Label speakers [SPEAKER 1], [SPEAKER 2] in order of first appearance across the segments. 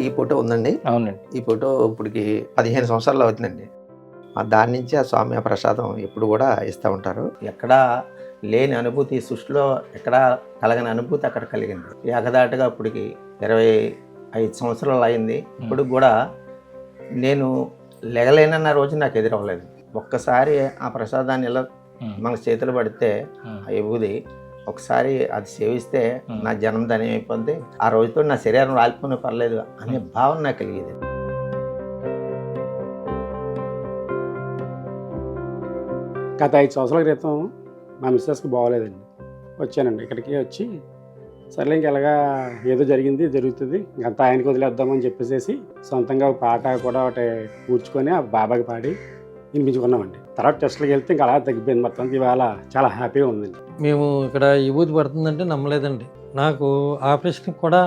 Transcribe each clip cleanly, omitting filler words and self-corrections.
[SPEAKER 1] ఈ ఫోటో ఉందండి.
[SPEAKER 2] అవునండి.
[SPEAKER 1] ఈ ఫోటో ఇప్పటికి 15 సంవత్సరాలు అవుతుందండి. దాని నుంచి ఆ స్వామి ఆ ప్రసాదం ఎప్పుడు కూడా ఇస్తూ ఉంటారు. ఎక్కడా లేని అనుభూతి సృష్టిలో ఎక్కడా కలగని అనుభూతి అక్కడ కలిగింది. ఏకదాటిగా ఇప్పటికి 25 సంవత్సరాలు అయింది. ఇప్పుడు కూడా నేను లెగలేనన్న రోజు నాకు ఎదురవ్వలేదు. ఒక్కసారి ఆ ప్రసాదాన్ని ఇలా మన చేతులు పడితే ఆ ఎగుది ఒకసారి అది సేవిస్తే నా జన్మ ధన్యం అయిపోద్ది, ఆ రోజుతో నా శరీరం రాలిపోయినా పర్లేదు అనే భావన నాకు కలిగేది.
[SPEAKER 3] గత 5 సంవత్సరాల క్రితం మా మిస్సెస్కి బాగోలేదండి. వచ్చానండి ఇక్కడికి వచ్చి, సర్లే ఇంక ఎలాగా ఏదో జరుగుతుంది ఇంకంతా ఆయనకి వదిలేద్దామని చెప్పేసి సొంతంగా ఒక పాట కూడా ఒకటి కూర్చుకొని ఆ బాబాకి పాడి వినిపించుకున్నామండి. తర్వాత టెస్ట్లకు వెళ్తే ఇంకా అలా తగ్గిపోయింది మొత్తం. ఇవాళ చాలా హ్యాపీగా ఉందండి.
[SPEAKER 4] మేము ఇక్కడ విభూతి పడుతుందంటే నమ్మలేదండి. నాకు ఆపరేషన్కి కూడా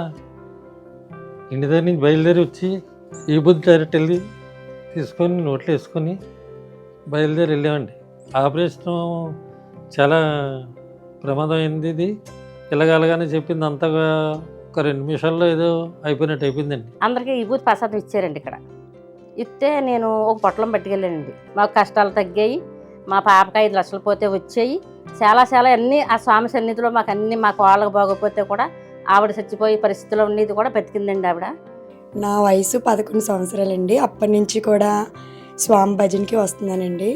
[SPEAKER 4] ఇంటి దగ్గర నుంచి బయలుదేరి వచ్చి విభూతి డైరెక్ట్ వెళ్ళి తీసుకొని నోట్లో వేసుకొని బయలుదేరి వెళ్ళామండి. ఆపరేషన్ చాలా ప్రమాదమైంది. ఇది ఇలాగలగానే చెప్పింది అంతగా ఒక 2 నిమిషాల్లో ఏదో అయిపోయినట్టు అయిపోయిందండి.
[SPEAKER 5] అందరికీ విభూతి ప్రసాదం ఇచ్చారండి. ఇక్కడ ఇస్తే నేను ఒక పొట్లం పట్టుకెళ్ళానండి. మాకు కష్టాలు తగ్గాయి, మా పాపకి 5 లక్షలు పోతే వచ్చాయి. చాలా అన్నీ ఆ స్వామి సన్నిధిలో మాకు అన్నీ, మాకు వాళ్ళకి బాగోపోతే కూడా ఆవిడ చచ్చిపోయే పరిస్థితిలో ఉండేది కూడా బతికిందండి ఆవిడ.
[SPEAKER 6] నా వయసు 11 సంవత్సరాలండి. అప్పటి నుంచి కూడా స్వామి భజనకి వస్తున్నానండి.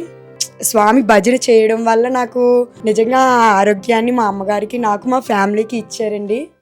[SPEAKER 6] స్వామి భజన చేయడం వల్ల నాకు నిజంగా ఆరోగ్యాన్ని మా అమ్మగారికి, నాకు, మా ఫ్యామిలీకి ఇచ్చారండి.